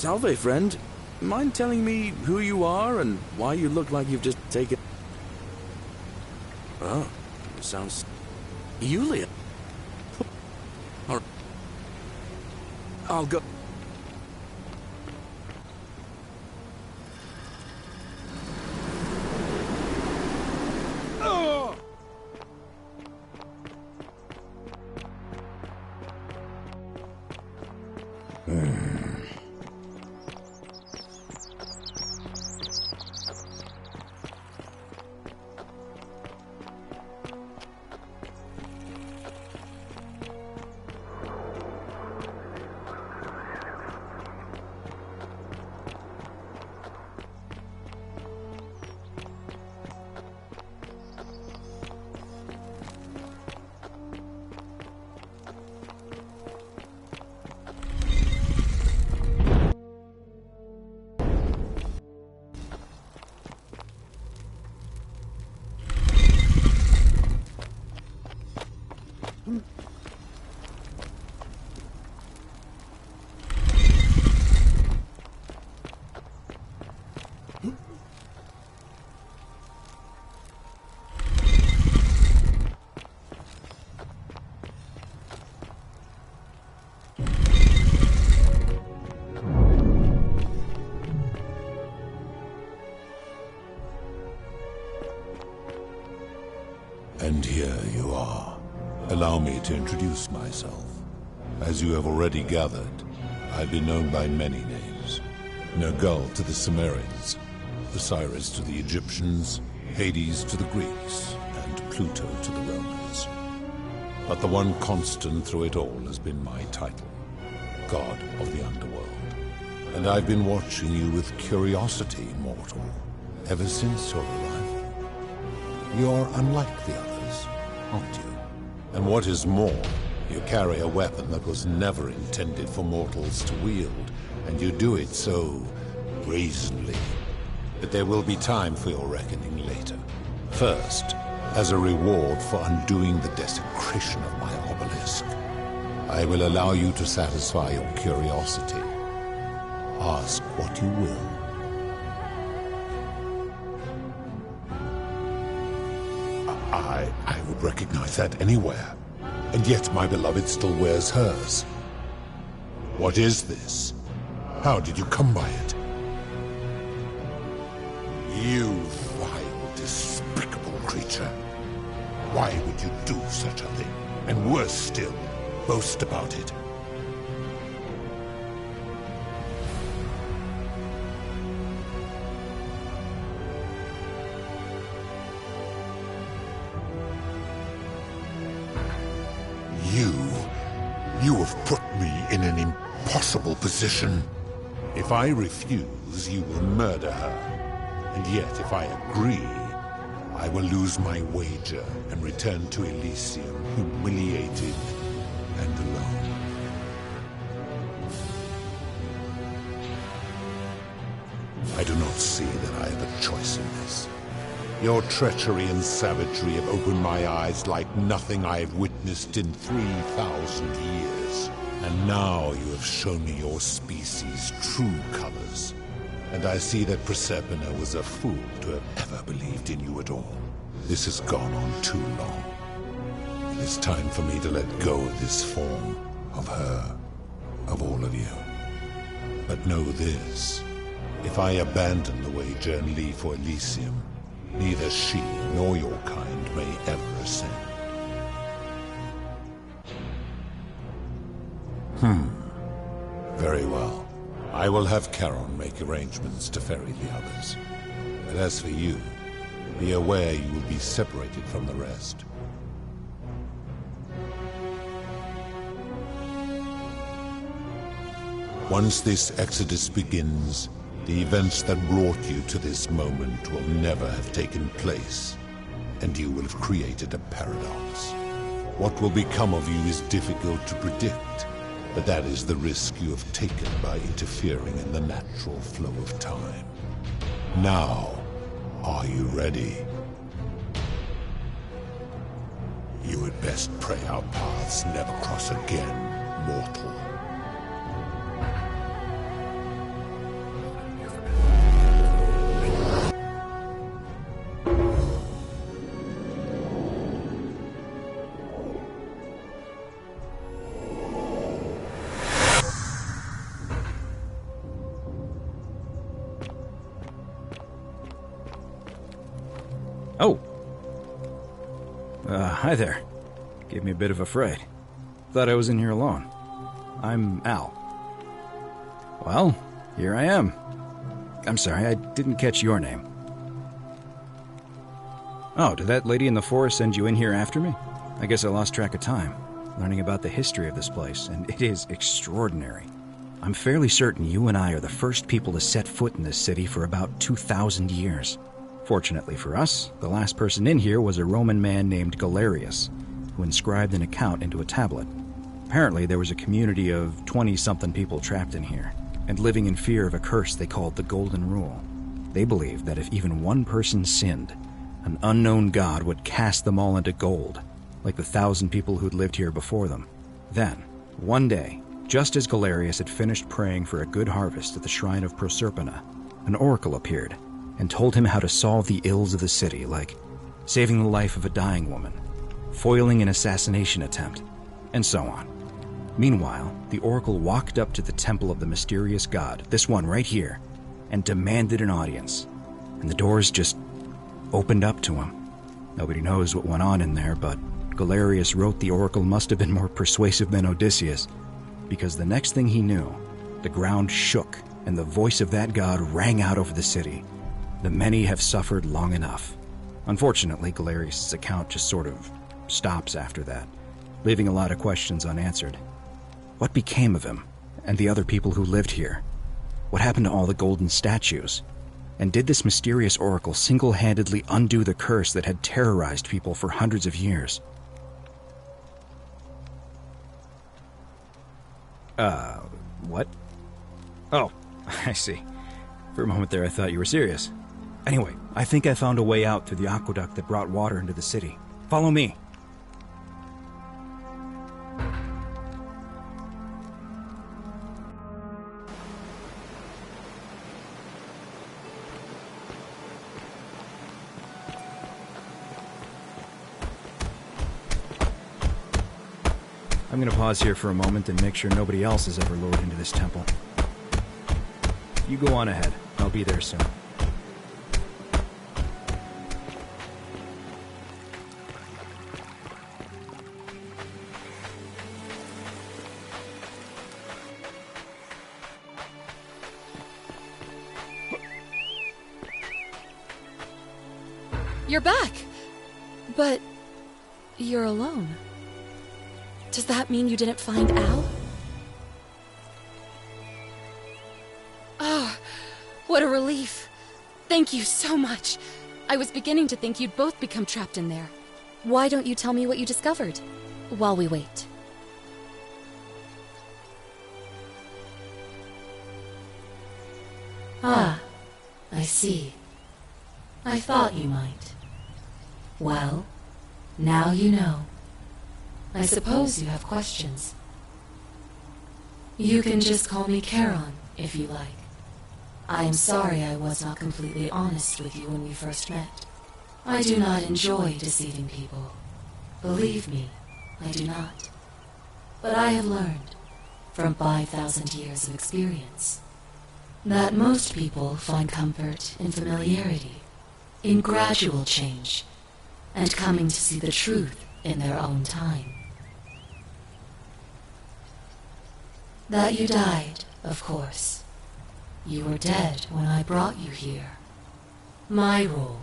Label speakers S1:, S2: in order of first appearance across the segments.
S1: Salve, friend. Mind telling me who you are and why you look like you've just taken... Oh, sounds... Yulia. All right. I'll go...
S2: And here you are. Allow me to introduce myself. As you have already gathered, I've been known by many names. Nergal to the Sumerians, Osiris to the Egyptians, Hades to the Greeks, and Pluto to the Romans. But the one constant through it all has been my title, God of the Underworld. And I've been watching you with curiosity, mortal, ever since your arrival. You're unlike the others, aren't you? And what is more, you carry a weapon that was never intended for mortals to wield, and you do it so brazenly. But there will be time for your reckoning later. First, as a reward for undoing the desecration of my obelisk, I will allow you to satisfy your curiosity. Ask what you will. I would recognize that anywhere, and yet my beloved still wears hers. What is this? How did you come by it? You vile, despicable creature. Why would you do such a thing? And worse still, boast about it. You have put me in an impossible position. If I refuse, you will murder her. And yet, if I agree, I will lose my wager and return to Elysium humiliated and alone. I do not see that I have a choice in this. Your treachery and savagery have opened my eyes like nothing I have witnessed in 3,000 years. And now you have shown me your species' true colors. And I see that Proserpina was a fool to have ever believed in you at all. This has gone on too long. It is time for me to let go of this form, of her, of all of you. But know this, if I abandon the wager and leave for Elysium, neither she nor your kind may ever ascend. Very well. I will have Charon make arrangements to ferry the others. But as for you, be aware you will be separated from the rest. Once this exodus begins, the events that brought you to this moment will never have taken place, and you will have created a paradox. What will become of you is difficult to predict, but that is the risk you have taken by interfering in the natural flow of time. Now, are you ready? You had best pray our paths never cross again, mortal.
S3: Oh. Hi there. Gave me a bit of a fright. Thought I was in here alone. I'm Al. Well, here I am. I'm sorry, I didn't catch your name. Oh, did that lady in the forest send you in here after me? I guess I lost track of time, learning about the history of this place, and it is extraordinary. I'm fairly certain you and I are the first people to set foot in this city for about 2,000 years. Fortunately for us, the last person in here was a Roman man named Galerius, who inscribed an account into a tablet. Apparently, there was a community of 20-something people trapped in here, and living in fear of a curse they called the Golden Rule. They believed that if even one person sinned, an unknown god would cast them all into gold, like the 1,000 people who'd lived here before them. Then, one day, just as Galerius had finished praying for a good harvest at the shrine of Proserpina, an oracle appeared and told him how to solve the ills of the city, like saving the life of a dying woman, foiling an assassination attempt, and so on. Meanwhile, the oracle walked up to the temple of the mysterious god, this one right here, and demanded an audience, and the doors just opened up to him. Nobody knows what went on in there, but Galerius wrote the oracle must have been more persuasive than Odysseus, because the next thing he knew, the ground shook and the voice of that god rang out over the city. The many have suffered long enough. Unfortunately, Galerius' account just sort of stops after that, leaving a lot of questions unanswered. What became of him and the other people who lived here? What happened to all the golden statues? And did this mysterious oracle single-handedly undo the curse that had terrorized people for hundreds of years? What? Oh, I see. For a moment there, I thought you were serious. Anyway, I think I found a way out through the aqueduct that brought water into the city. Follow me. I'm gonna pause here for a moment and make sure nobody else has ever lured into this temple. You go on ahead. I'll be there soon.
S4: You're back! But you're alone. Does that mean you didn't find Al? Oh, what a relief. Thank you so much. I was beginning to think you'd both become trapped in there. Why don't you tell me what you discovered while we wait?
S5: Ah, I see. I thought you might. Well, now you know. I suppose you have questions. You can just call me Charon, if you like. I am sorry I was not completely honest with you when we first met. I do not enjoy deceiving people. Believe me, I do not. But I have learned, from 5,000 years of experience, that most people find comfort in familiarity, in gradual change, and coming to see the truth in their own time. That you died, of course. You were dead when I brought you here. My role,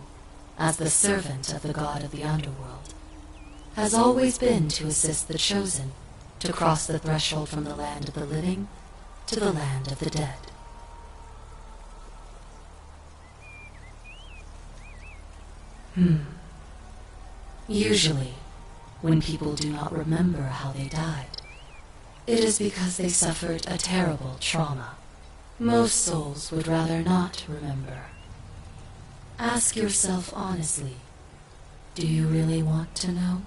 S5: as the servant of the god of the underworld, has always been to assist the chosen to cross the threshold from the land of the living to the land of the dead. Usually, when people do not remember how they died, it is because they suffered a terrible trauma. Most souls would rather not remember. Ask yourself honestly, do you really want to know?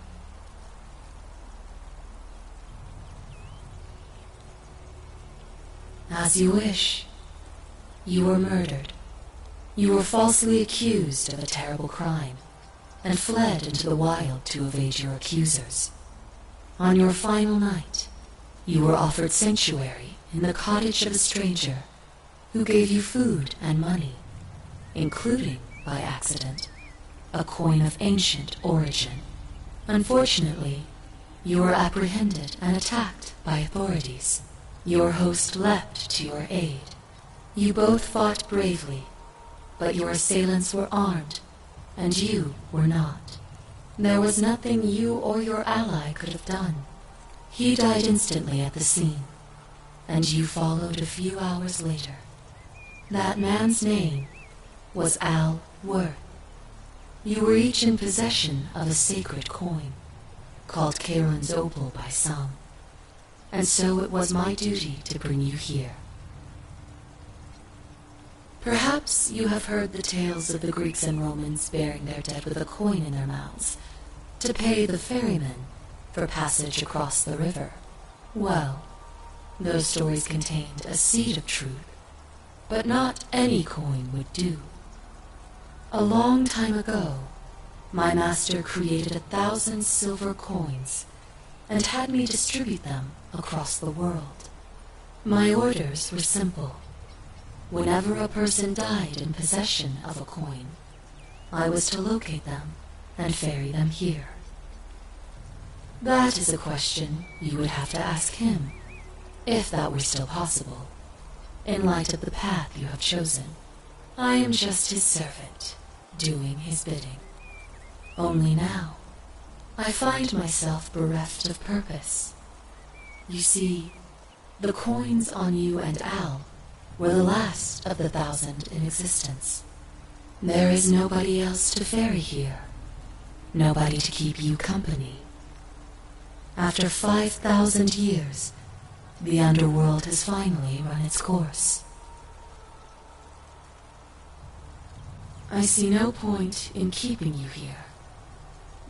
S5: As you wish. You were murdered. You were falsely accused of a terrible crime, and fled into the wild to evade your accusers. On your final night, you were offered sanctuary in the cottage of a stranger who gave you food and money, including, by accident, a coin of ancient origin. Unfortunately, you were apprehended and attacked by authorities. Your host leapt to your aid. You both fought bravely, but your assailants were armed, and you were not. There was nothing you or your ally could have done. He died instantly at the scene, and you followed a few hours later. That man's name was Al Worth. You were each in possession of a sacred coin, called Charon's Opal by some, and so it was my duty to bring you here. Perhaps you have heard the tales of the Greeks and Romans bearing their dead with a coin in their mouths to pay the ferryman for passage across the river. Well, those stories contained a seed of truth, but not any coin would do. A long time ago, my master created 1,000 silver coins and had me distribute them across the world. My orders were simple. Whenever a person died in possession of a coin, I was to locate them and ferry them here. That is a question you would have to ask him, if that were still possible, in light of the path you have chosen. I am just his servant, doing his bidding. Only now, I find myself bereft of purpose. You see, the coins on you and Al were the last of the 1,000 in existence. There is nobody else to ferry here, nobody to keep you company. After 5,000 years, the underworld has finally run its course. I see no point in keeping you here,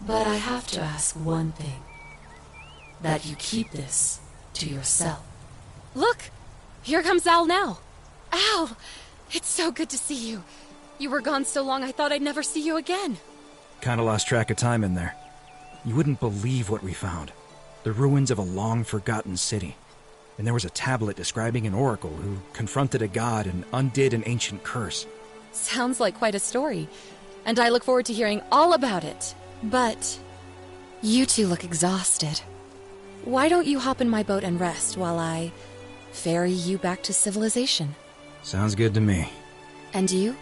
S5: but I have to ask one thing, that you keep this to yourself.
S4: Look! Here comes Al now. Al! It's so good to see you. You were gone so long I thought I'd never see you again.
S3: Kinda lost track of time in there. You wouldn't believe what we found. The ruins of a long-forgotten city. And there was a tablet describing an oracle who confronted a god and undid an ancient curse.
S4: Sounds like quite a story, and I look forward to hearing all about it. But you two look exhausted. Why don't you hop in my boat and rest while I ferry you back to civilization?
S3: Sounds good to me.
S4: And you?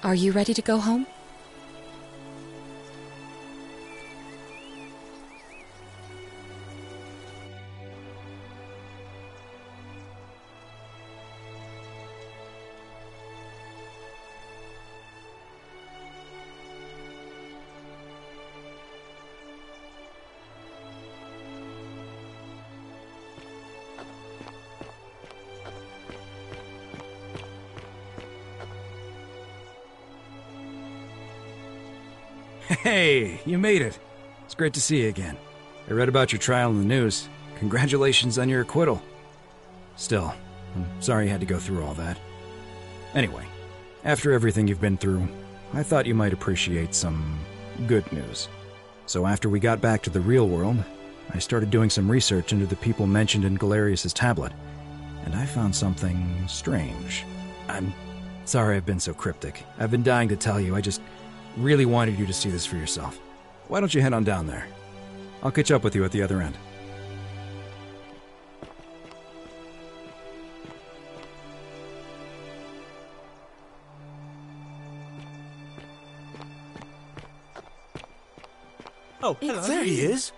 S4: Are you ready to go home?
S3: Hey, you made it. It's great to see you again. I read about your trial in the news. Congratulations on your acquittal. Still, I'm sorry you had to go through all that. Anyway, after everything you've been through, I thought you might appreciate some good news. So after we got back to the real world, I started doing some research into the people mentioned in Galerius' tablet, and I found something strange. I'm sorry I've been so cryptic. I've been dying to tell you, I just really wanted you to see this for yourself. Why don't you head on down there? I'll catch up with you at the other end.
S1: Oh, hello. There he is.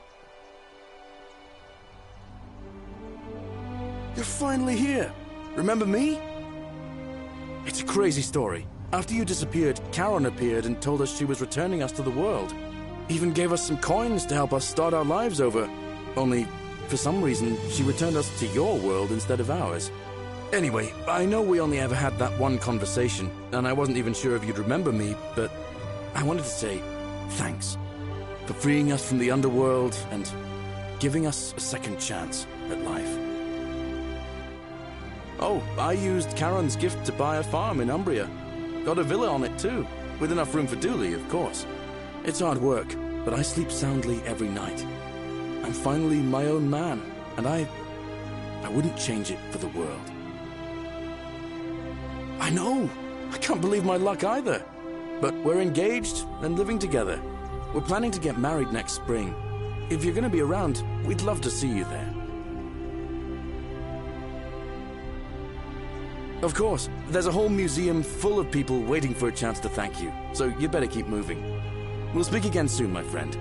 S1: You're finally here. Remember me? It's a crazy story. After you disappeared, Charon appeared and told us she was returning us to the world. Even gave us some coins to help us start our lives over. Only, for some reason, she returned us to your world instead of ours. Anyway, I know we only ever had that one conversation, and I wasn't even sure if you'd remember me, but I wanted to say thanks for freeing us from the underworld and giving us a second chance at life. Oh, I used Charon's gift to buy a farm in Umbria. Got a villa on it too, with enough room for Dooley, of course. It's hard work, but I sleep soundly every night. I'm finally my own man, and I wouldn't change it for the world. I know! I can't believe my luck either. But we're engaged and living together. We're planning to get married next spring. If you're going to be around, we'd love to see you there. Of course, there's a whole museum full of people waiting for a chance to thank you, so you better keep moving. We'll speak again soon, my friend.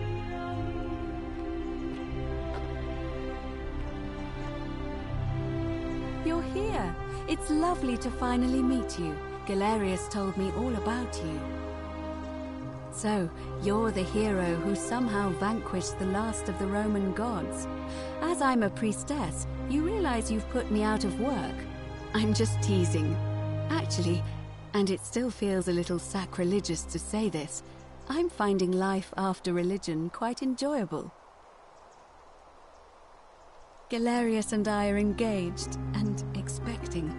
S6: You're here. It's lovely to finally meet you. Galerius told me all about you. So, you're the hero who somehow vanquished the last of the Roman gods. As I'm a priestess, you realize you've put me out of work. I'm just teasing. Actually, and it still feels a little sacrilegious to say this, I'm finding life after religion quite enjoyable. Galerius and I are engaged and expecting.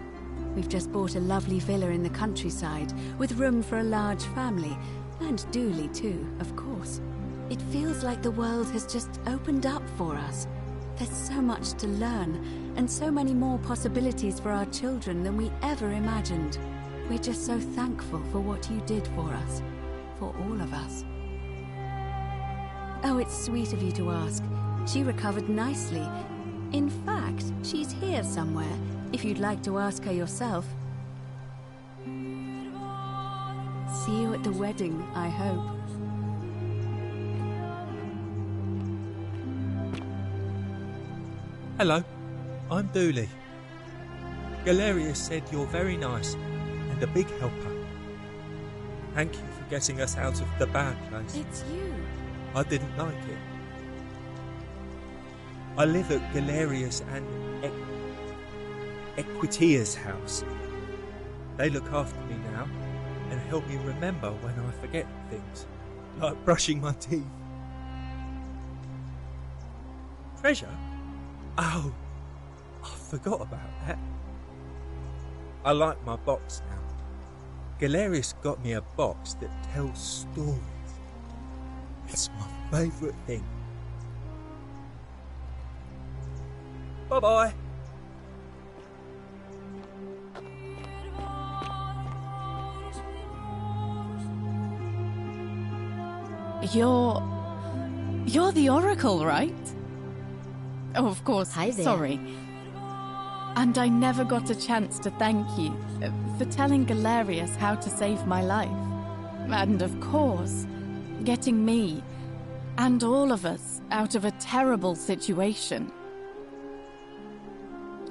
S6: We've just bought a lovely villa in the countryside with room for a large family, and Dooley too, of course. It feels like the world has just opened up for us. There's so much to learn, and so many more possibilities for our children than we ever imagined. We're just so thankful for what you did for us. For all of us. Oh, it's sweet of you to ask. She recovered nicely. In fact, she's here somewhere, if you'd like to ask her yourself. See you at the wedding, I hope.
S7: Hello, I'm Dooley. Galerius said you're very nice and a big helper. Thank you for getting us out of the bad place.
S6: It's you.
S7: I didn't like it. I live at Galerius and Equitia's house. They look after me now and help me remember when I forget things, like brushing my teeth. Treasure? Oh, I forgot about that. I like my box now. Galerius got me a box that tells stories. It's my favourite thing. Bye-bye.
S8: You're the Oracle, right? Oh, of course.
S9: Hi there.
S8: Sorry. And I never got a chance to thank you for telling Galerius how to save my life. And of course, getting me and all of us out of a terrible situation.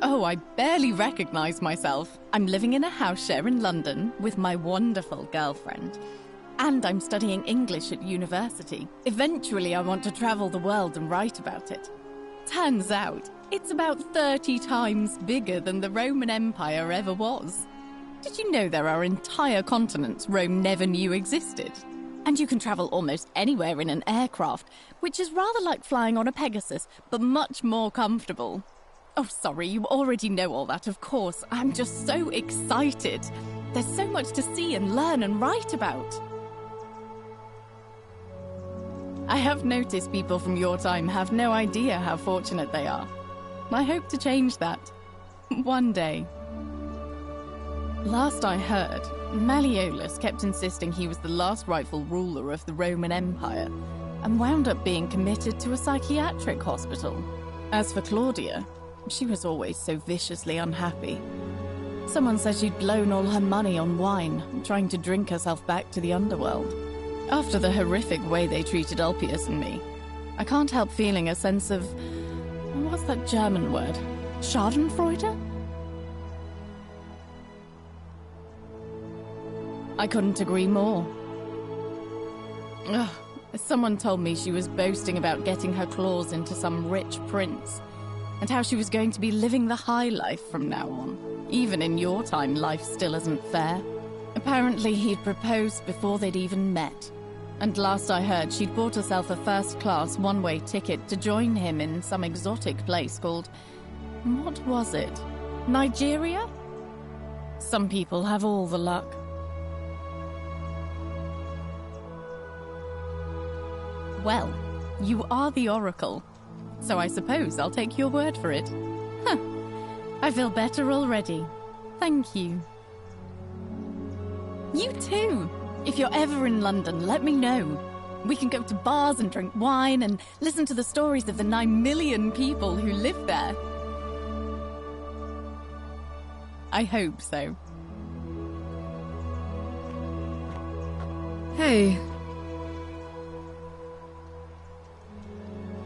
S8: Oh, I barely recognize myself. I'm living in a house share in London with my wonderful girlfriend. And I'm studying English at university. Eventually, I want to travel the world and write about it. Turns out, it's about 30 times bigger than the Roman Empire ever was. Did you know there are entire continents Rome never knew existed? And you can travel almost anywhere in an aircraft, which is rather like flying on a Pegasus, but much more comfortable. Oh, sorry, you already know all that, of course. I'm just so excited. There's so much to see and learn and write about. I have noticed people from your time have no idea how fortunate they are. I hope to change that. One day. Last I heard, Malleolus kept insisting he was the last rightful ruler of the Roman Empire, and wound up being committed to a psychiatric hospital. As for Claudia, she was always so viciously unhappy. Someone said she'd blown all her money on wine, trying to drink herself back to the underworld. After the horrific way they treated Ulpius and me, I can't help feeling a sense of... what's that German word? Schadenfreude? I couldn't agree more. Ugh, someone told me she was boasting about getting her claws into some rich prince, and how she was going to be living the high life from now on. Even in your time, life still isn't fair. Apparently he'd proposed before they'd even met. And last I heard, she'd bought herself a first-class one-way ticket to join him in some exotic place called... what was it? Nigeria? Some people have all the luck. Well, you are the Oracle, so I suppose I'll take your word for it. Huh. I feel better already. Thank you. You too! If you're ever in London, let me know. We can go to bars and drink wine and listen to the stories of the 9 million people who live there. I hope so.
S9: Hey.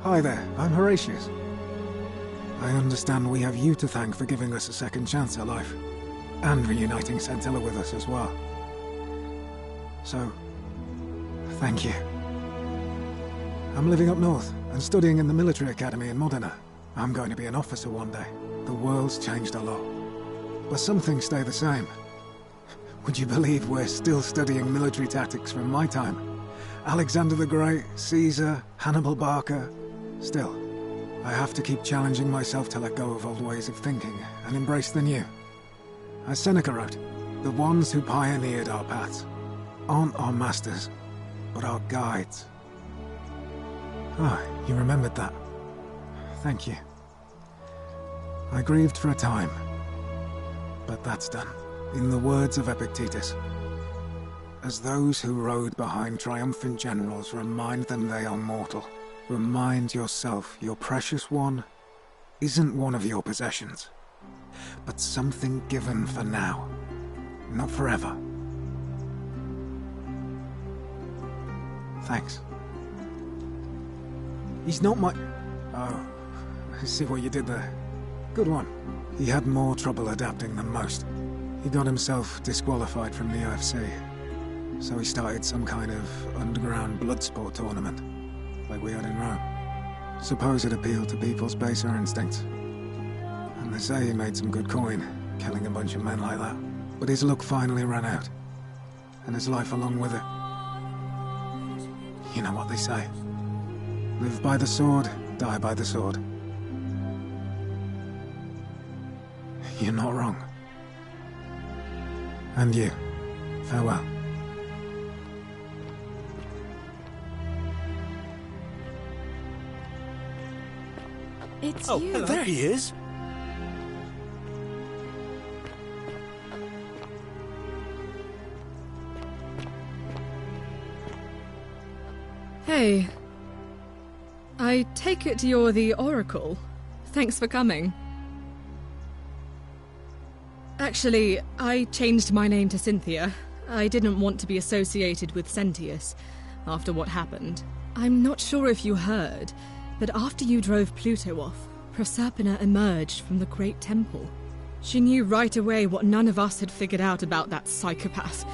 S9: Hi there, I'm Horatius. I understand we have you to thank for giving us a second chance at life, and reuniting Centilla with us as well. So, thank you. I'm living up north, and studying in the military academy in Modena. I'm going to be an officer one day. The world's changed a lot. But some things stay the same. Would you believe we're still studying military tactics from my time? Alexander the Great, Caesar, Hannibal Barca. Still, I have to keep challenging myself to let go of old ways of thinking and embrace the new. As Seneca wrote, the ones who pioneered our paths aren't our masters, but our guides. Ah, you remembered that. Thank you. I grieved for a time, but that's done. In the words of Epictetus, as those who rode behind triumphant generals remind them they are mortal, remind yourself your precious one isn't one of your possessions, but something given for now, not forever. Thanks. He's not my... Oh, I see what you did there. Good one. He had more trouble adapting than most. He got himself disqualified from the UFC, so he started some kind of underground blood sport tournament, like we had in Rome. Suppose it appealed to people's baser instincts. And they say he made some good coin, killing a bunch of men like that. But his luck finally ran out, and his life along with it. You know what they say. Live by the sword, die by the sword. You're not wrong. And you, farewell.
S4: It's
S7: Oh,
S4: you.
S7: hello.
S1: There he is.
S9: Hey. I take it you're the Oracle. Thanks for coming. Actually, I changed my name to Cynthia. I didn't want to be associated with Sentius after what happened. I'm not sure if you heard, but after you drove Pluto off, Proserpina emerged from the Great Temple. She knew right away what none of us had figured out about that psychopath.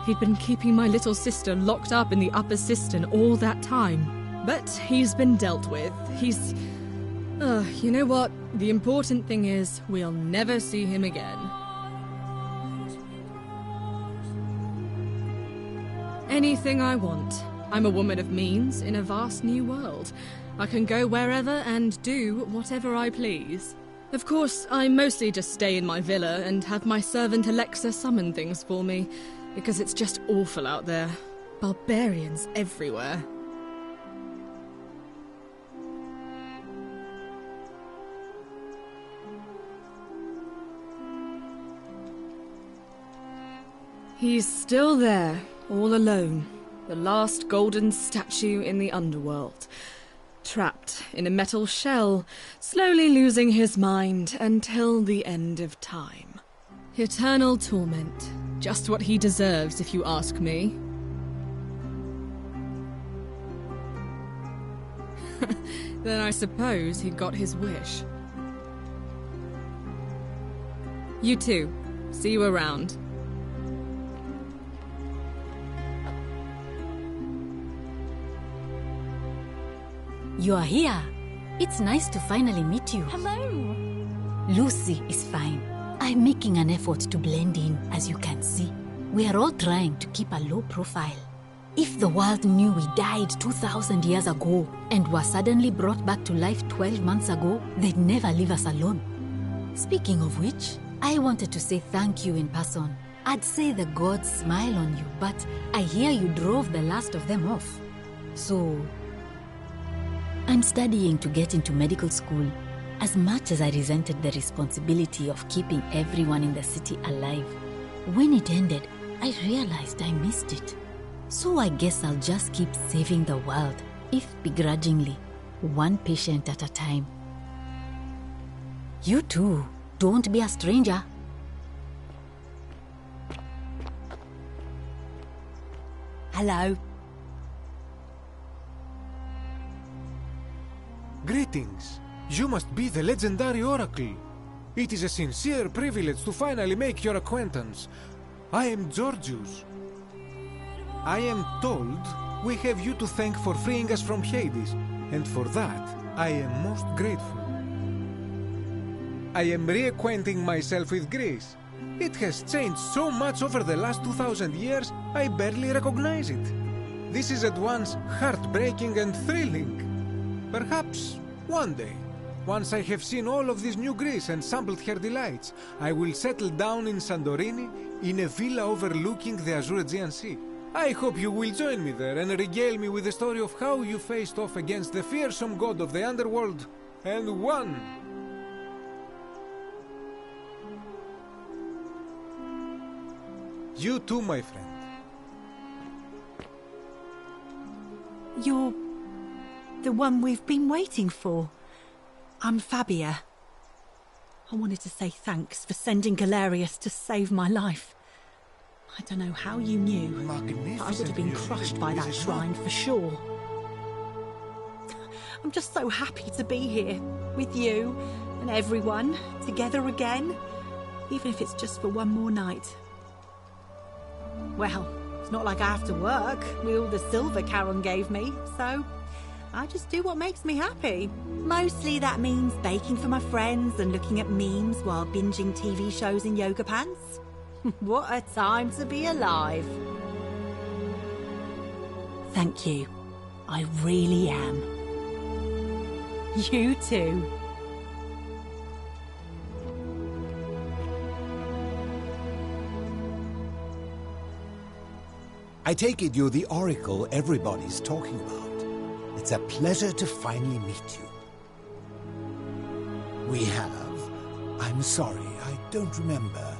S9: He'd been keeping my little sister locked up in the upper cistern all that time. But he's been dealt with. He's... you know what? The important thing is, we'll never see him again. Anything I want. I'm a woman of means in a vast new world. I can go wherever and do whatever I please. Of course, I mostly just stay in my villa and have my servant Alexa summon things for me, because it's just awful out there. Barbarians everywhere. He's still there, all alone. The last golden statue in the underworld. Trapped in a metal shell, slowly losing his mind until the end of time. Eternal torment. Just what he deserves, if you ask me. Then I suppose he got his wish. You too. See you around.
S10: You are here. It's nice to finally meet you.
S8: Hello.
S10: Lucy is fine. I'm making an effort to blend in, as you can see. We are all trying to keep a low profile. If the world knew we died 2,000 years ago and were suddenly brought back to life 12 months ago, they'd never leave us alone. Speaking of which, I wanted to say thank you in person. I'd say the gods smile on you, but I hear you drove the last of them off. So, I'm studying to get into medical school. As much as I resented the responsibility of keeping everyone in the city alive, when it ended, I realized I missed it. So I guess I'll just keep saving the world, if begrudgingly, one patient at a time. You too, don't be a stranger.
S6: Hello.
S9: Greetings. You must be the legendary Oracle. It is a sincere privilege to finally make your acquaintance. I am Georgius. I am told we have you to thank for freeing us from Hades, and for that I am most grateful. I am reacquainting myself with Greece. It has changed so much over the last 2,000 years, I barely recognize it. This is at once heartbreaking and thrilling. Perhaps one day, once I have seen all of this new Greece and sampled her delights, I will settle down in Santorini in a villa overlooking the Azure Aegean Sea. I hope you will join me there and regale me with the story of how you faced off against the fearsome god of the underworld and won. You too, my friend.
S11: You're the one we've been waiting for. I'm Fabia. I wanted to say thanks for sending Galerius to save my life. I don't know how you knew, but I would have been crushed by that shrine for sure. I'm just so happy to be here, with you and everyone, together again, even if it's just for one more night. Well, it's not like I have to work with all the silver Charon gave me, so I just do what makes me happy. Mostly that means baking for my friends and looking at memes while binging TV shows in yoga pants. What a time to be alive. Thank you. I really am. You too.
S12: I take it you're the oracle everybody's talking about. It's a pleasure to finally meet you. We have. I'm sorry, I don't remember.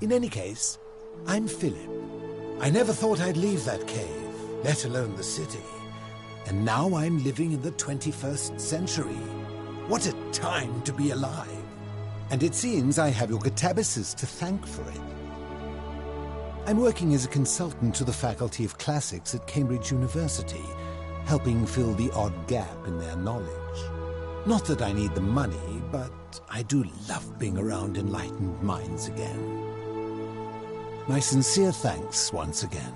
S12: In any case, I'm Philip. I never thought I'd leave that cave, let alone the city. And now I'm living in the 21st century. What a time to be alive. And it seems I have your Catabasis to thank for it. I'm working as a consultant to the Faculty of Classics at Cambridge University, helping fill the odd gap in their knowledge. Not that I need the money, but I do love being around enlightened minds again. My sincere thanks once again.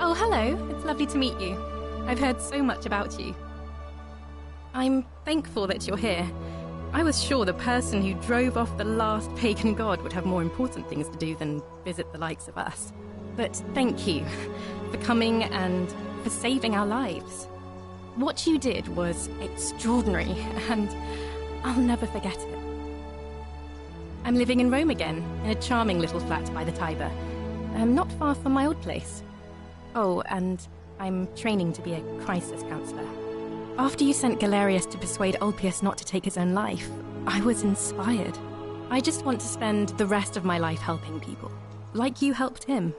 S13: Oh, hello. It's lovely to meet you. I've heard so much about you. I'm thankful that you're here. I was sure the person who drove off the last pagan god would have more important things to do than visit the likes of us. But thank you for coming and for saving our lives. What you did was extraordinary, and I'll never forget it. I'm living in Rome again, in a charming little flat by the Tiber, not far from my old place. Oh, and I'm training to be a crisis counselor. After you sent Galerius to persuade Ulpius not to take his own life, I was inspired. I just want to spend the rest of my life helping people, like you helped him.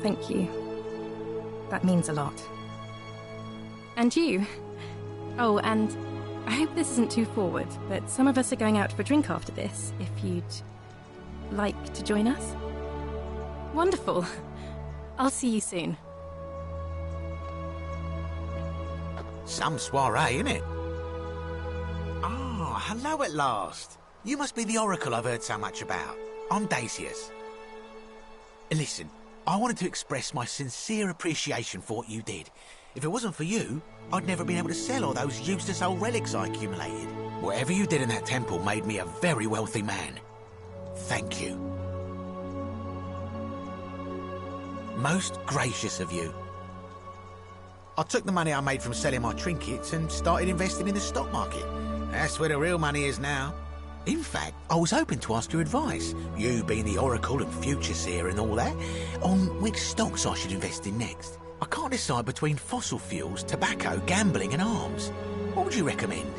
S13: Thank you. That means a lot. And you. Oh, and I hope this isn't too forward, but some of us are going out for a drink after this, if you'd like to join us. Wonderful. I'll see you soon.
S14: Some soiree, innit? Ah, hello at last. You must be the oracle I've heard so much about. I'm Dacius. Listen, I wanted to express my sincere appreciation for what you did. If it wasn't for you, I'd never been able to sell all those useless old relics I accumulated. Whatever you did in that temple made me a very wealthy man. Thank you. Most gracious of you. I took the money I made from selling my trinkets and started investing in the stock market. That's where the real money is now. In fact, I was hoping to ask your advice, you being the oracle and future seer and all that, on which stocks I should invest in next. I can't decide between fossil fuels, tobacco, gambling and arms. What would you recommend?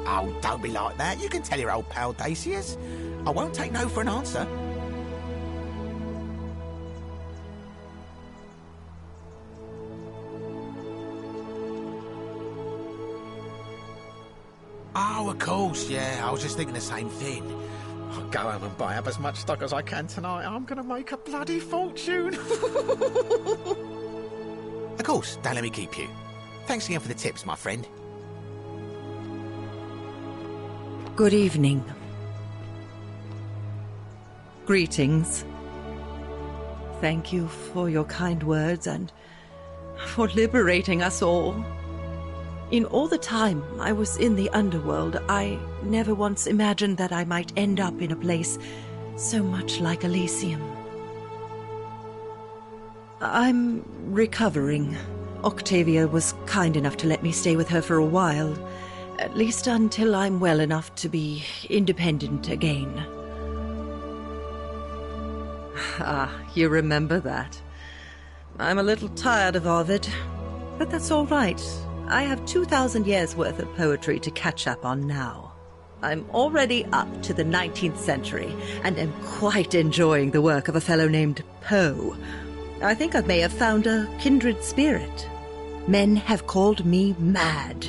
S14: Oh, don't be like that. You can tell your old pal Dacius. I won't take no for an answer. Oh, of course, yeah. I was just thinking the same thing. I'll go home and buy up as much stock as I can tonight. I'm going to make a bloody fortune. Of course, don't let me keep you. Thanks again for the tips, my friend.
S15: Good evening. Greetings. Thank you for your kind words and for liberating us all. In all the time I was in the underworld, I never once imagined that I might end up in a place so much like Elysium. I'm recovering. Octavia was kind enough to let me stay with her for a while, at least until I'm well enough to be independent again. Ah, you remember that. I'm a little tired of Ovid, but that's all right. I have 2,000 years' worth of poetry to catch up on now. I'm already up to the 19th century, and am quite enjoying the work of a fellow named Poe. I think I may have found a kindred spirit. Men have called me mad,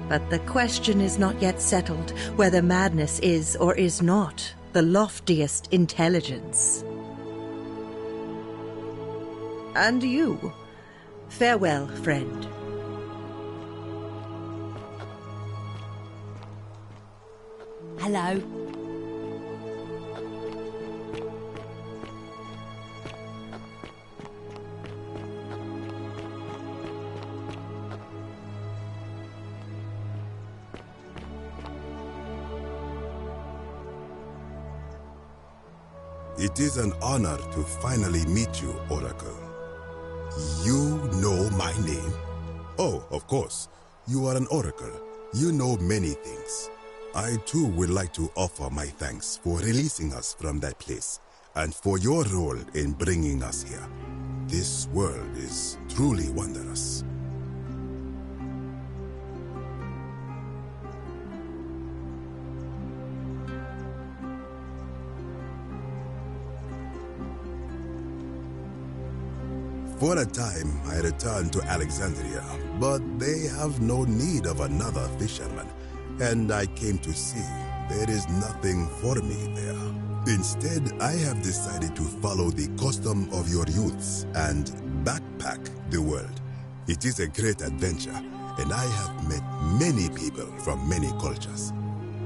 S15: but the question is not yet settled whether madness is or is not the loftiest intelligence. And you, farewell, friend.
S6: Hello.
S16: It is an honor to finally meet you, Oracle. You know my name? Oh, of course. You are an Oracle. You know many things. I too would like to offer my thanks for releasing us from that place, and for your role in bringing us here. This world is truly wondrous. For a time, I returned to Alexandria, but they have no need of another fisherman, and I came to see there is nothing for me there. Instead, I have decided to follow the custom of your youths and backpack the world. It is a great adventure, and I have met many people from many cultures.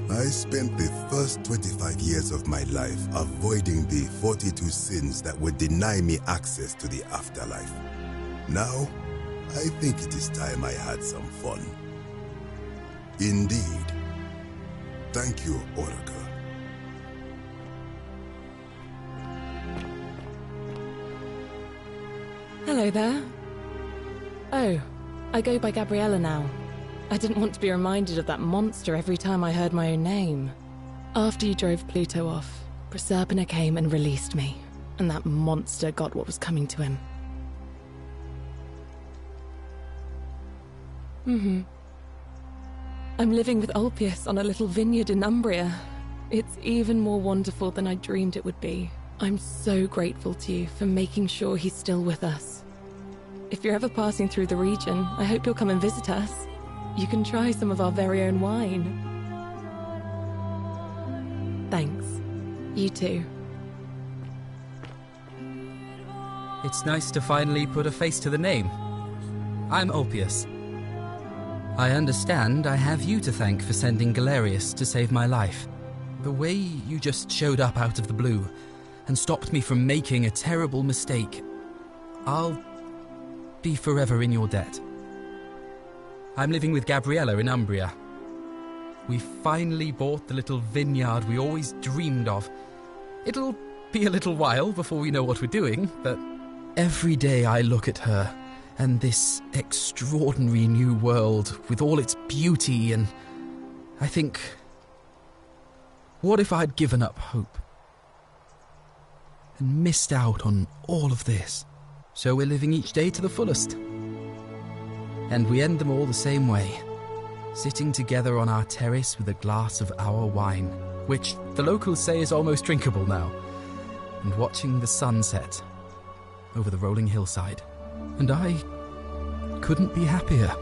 S16: I spent the first 25 years of my life avoiding the 42 sins that would deny me access to the afterlife. Now, I think it is time I had some fun. Indeed. Thank you, Oracle.
S17: Hello there. Oh, I go by Gabriella now. I didn't want to be reminded of that monster every time I heard my own name. After you drove Pluto off, Proserpina came and released me, and that monster got what was coming to him. I'm living with Ulpius on a little vineyard in Umbria. It's even more wonderful than I dreamed it would be. I'm so grateful to you for making sure he's still with us. If you're ever passing through the region, I hope you'll come and visit us. You can try some of our very own wine. Thanks. You too.
S18: It's nice to finally put a face to the name. I'm Ulpius. I understand I have you to thank for sending Galerius to save my life. The way you just showed up out of the blue and stopped me from making a terrible mistake, I'll be forever in your debt. I'm living with Gabriella in Umbria. We finally bought the little vineyard we always dreamed of. It'll be a little while before we know what we're doing, but every day I look at her and this extraordinary new world with all its beauty, and I think, what if I'd given up hope and missed out on all of this? So we're living each day to the fullest. And we end them all the same way, sitting together on our terrace with a glass of our wine, which the locals say is almost drinkable now, and watching the sunset over the rolling hillside. And I couldn't be happier.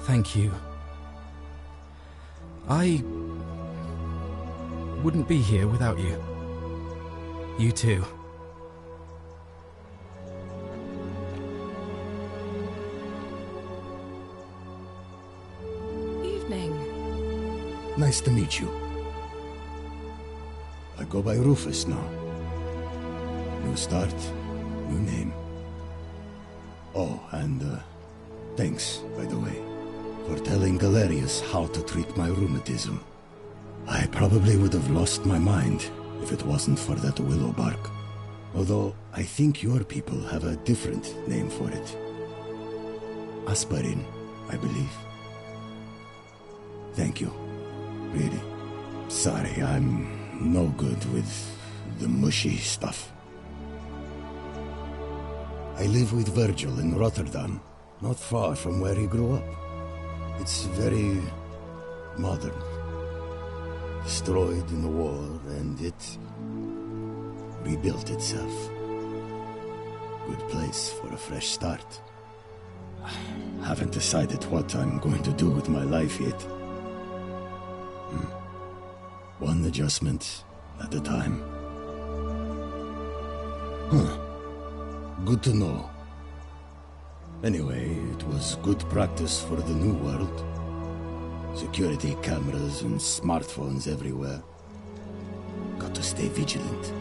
S18: Thank you. I wouldn't be here without you. You too.
S17: Evening.
S19: Nice to meet you. I go by Rufus now. New start, new name. Oh, and thanks, by the way, for telling Galerius how to treat my rheumatism. I probably would have lost my mind if it wasn't for that willow bark. Although, I think your people have a different name for it. Aspirin, I believe. Thank you. Really. Sorry, I'm no good with the mushy stuff. I live with Virgil in Rotterdam, not far from where he grew up. It's very modern. Destroyed in the war, and it rebuilt itself. Good place for a fresh start. Haven't decided what I'm going to do with my life yet. One adjustment at a time. Good to know. Anyway, it was good practice for the new world. Security cameras and smartphones everywhere. Got to stay vigilant.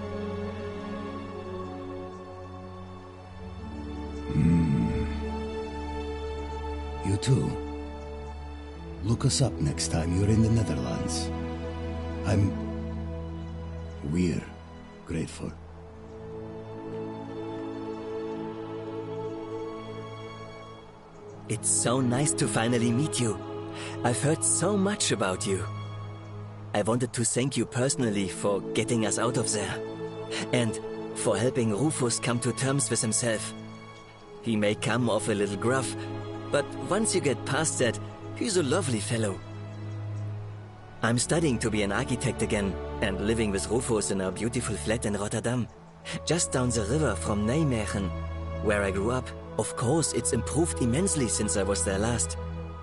S19: You too. Look us up next time you're in the Netherlands. We're grateful.
S20: It's so nice to finally meet you. I've heard so much about you. I wanted to thank you personally for getting us out of there. And for helping Rufus come to terms with himself. He may come off a little gruff, but once you get past that, he's a lovely fellow. I'm studying to be an architect again, and living with Rufus in our beautiful flat in Rotterdam, just down the river from Nijmegen, where I grew up. Of course, it's improved immensely since I was there last.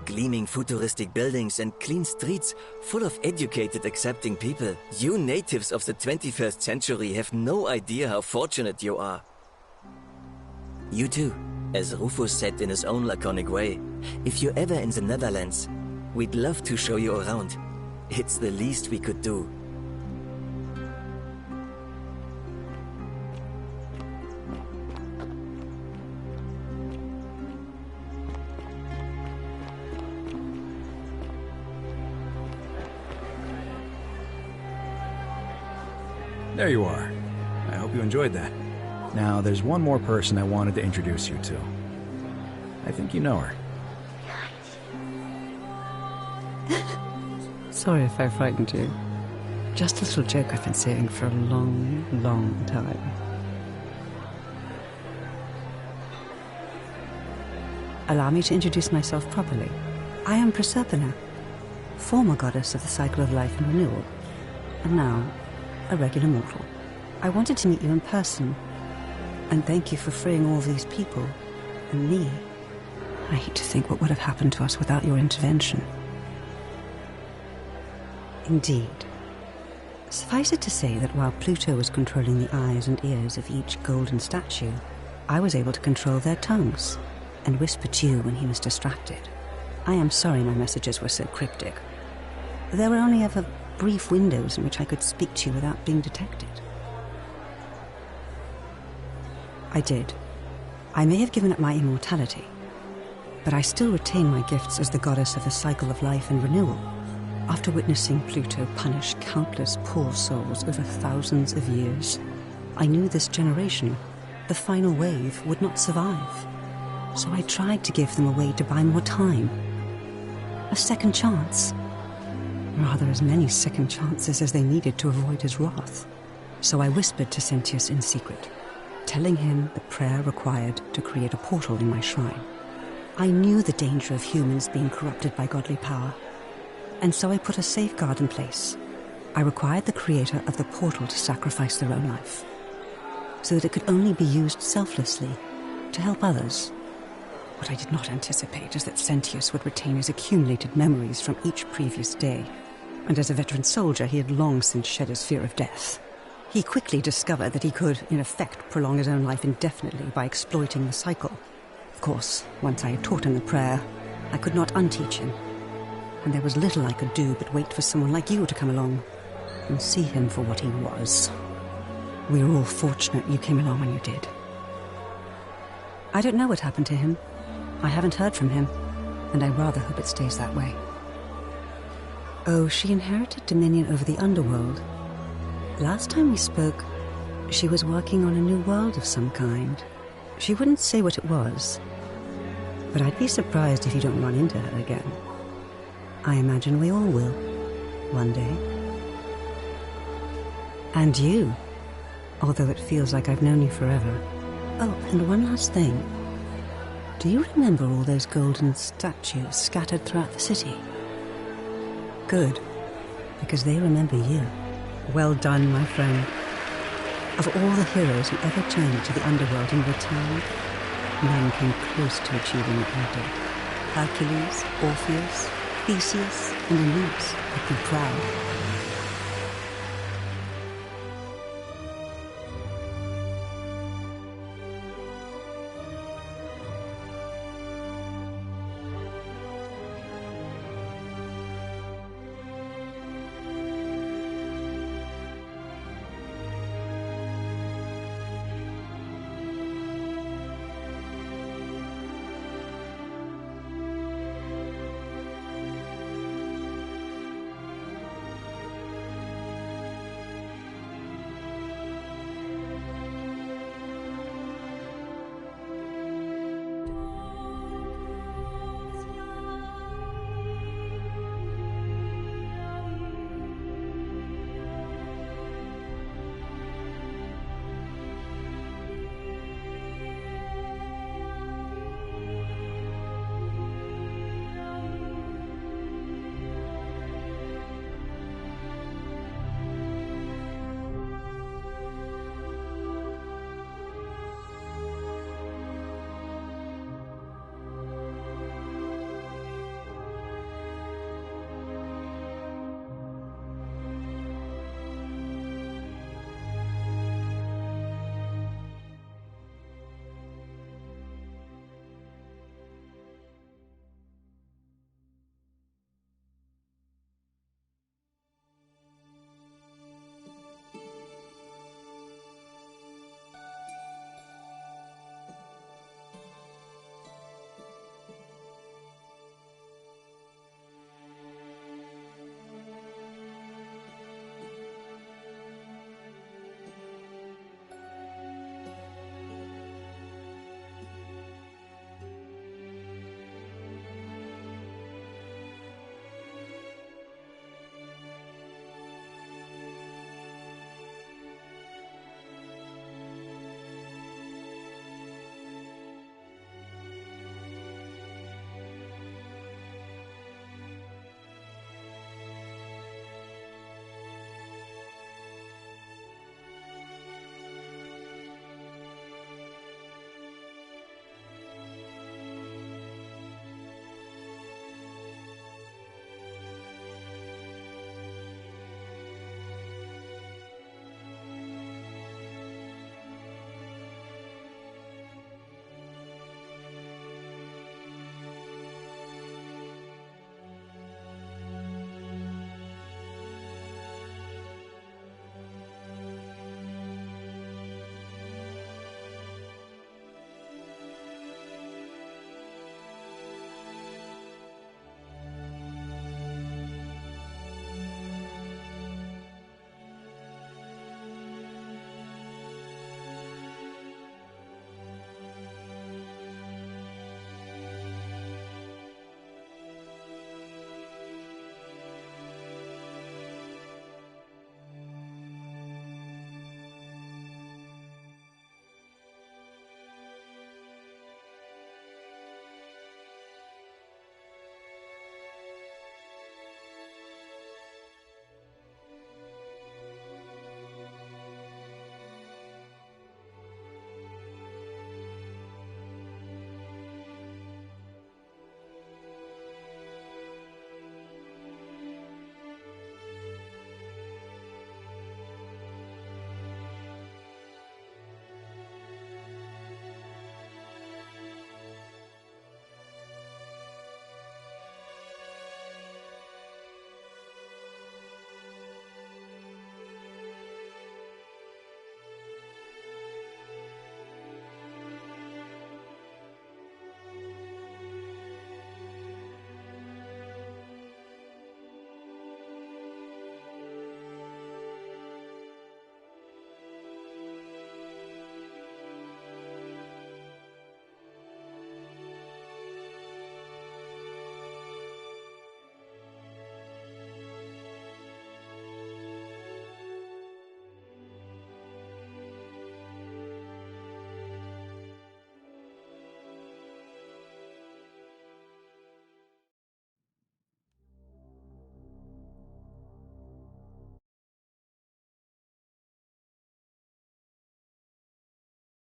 S20: Gleaming futuristic buildings and clean streets full of educated, accepting people. You natives of the 21st century have no idea how fortunate you are. You too, as Rufus said in his own laconic way, if you're ever in the Netherlands, we'd love to show you around. It's the least we could do.
S3: There you are. I hope you enjoyed that. Now, there's one more person I wanted to introduce you to. I think you know her.
S21: Sorry if I frightened you. Just a little joke I've been saying for a long, long time. Allow me to introduce myself properly. I am Proserpina, former goddess of the cycle of life and renewal, and now a regular mortal. I wanted to meet you in person, and thank you for freeing all these people, and me. I hate to think what would have happened to us without your intervention. Indeed. Suffice it to say that while Pluto was controlling the eyes and ears of each golden statue, I was able to control their tongues, and whisper to you when he was distracted. I am sorry my messages were so cryptic. There were only ever brief windows in which I could speak to you without being detected. I did. I may have given up my immortality, but I still retain my gifts as the goddess of the cycle of life and renewal. After witnessing Pluto punish countless poor souls over thousands of years, I knew this generation, the final wave, would not survive. So I tried to give them a way to buy more time. A second chance. Rather, as many second chances as they needed to avoid his wrath. So I whispered to Sentius in secret. telling him the prayer required to create a portal in my shrine. I knew the danger of humans being corrupted by godly power, and so I put a safeguard in place. I required the creator of the portal to sacrifice their own life, so that it could only be used selflessly to help others. What I did not anticipate is that Sentius would retain his accumulated memories from each previous day, and as a veteran soldier he had long since shed his fear of death. He quickly discovered that he could, in effect, prolong his own life indefinitely by exploiting the cycle. Of course, once I had taught him the prayer, I could not unteach him, and there was little I could do but wait for someone like you to come along and see him for what he was. We were all fortunate you came along when you did. I don't know what happened to him. I haven't heard from him, and I rather hope it stays that way. Oh, she inherited dominion over the underworld. Last time we spoke, she was working on a new world of some kind. She wouldn't say what it was, but I'd be surprised if you don't run into her again. I imagine we all will, one day. And you, although it feels like I've known you forever. Oh, and one last thing. Do you remember all those golden statues scattered throughout the city? Good, because they remember you. Well done, my friend. Of all the heroes who ever journeyed to the underworld and returned, none came close to achieving what you did. Hercules, Orpheus, Theseus, and Aeneas would be proud.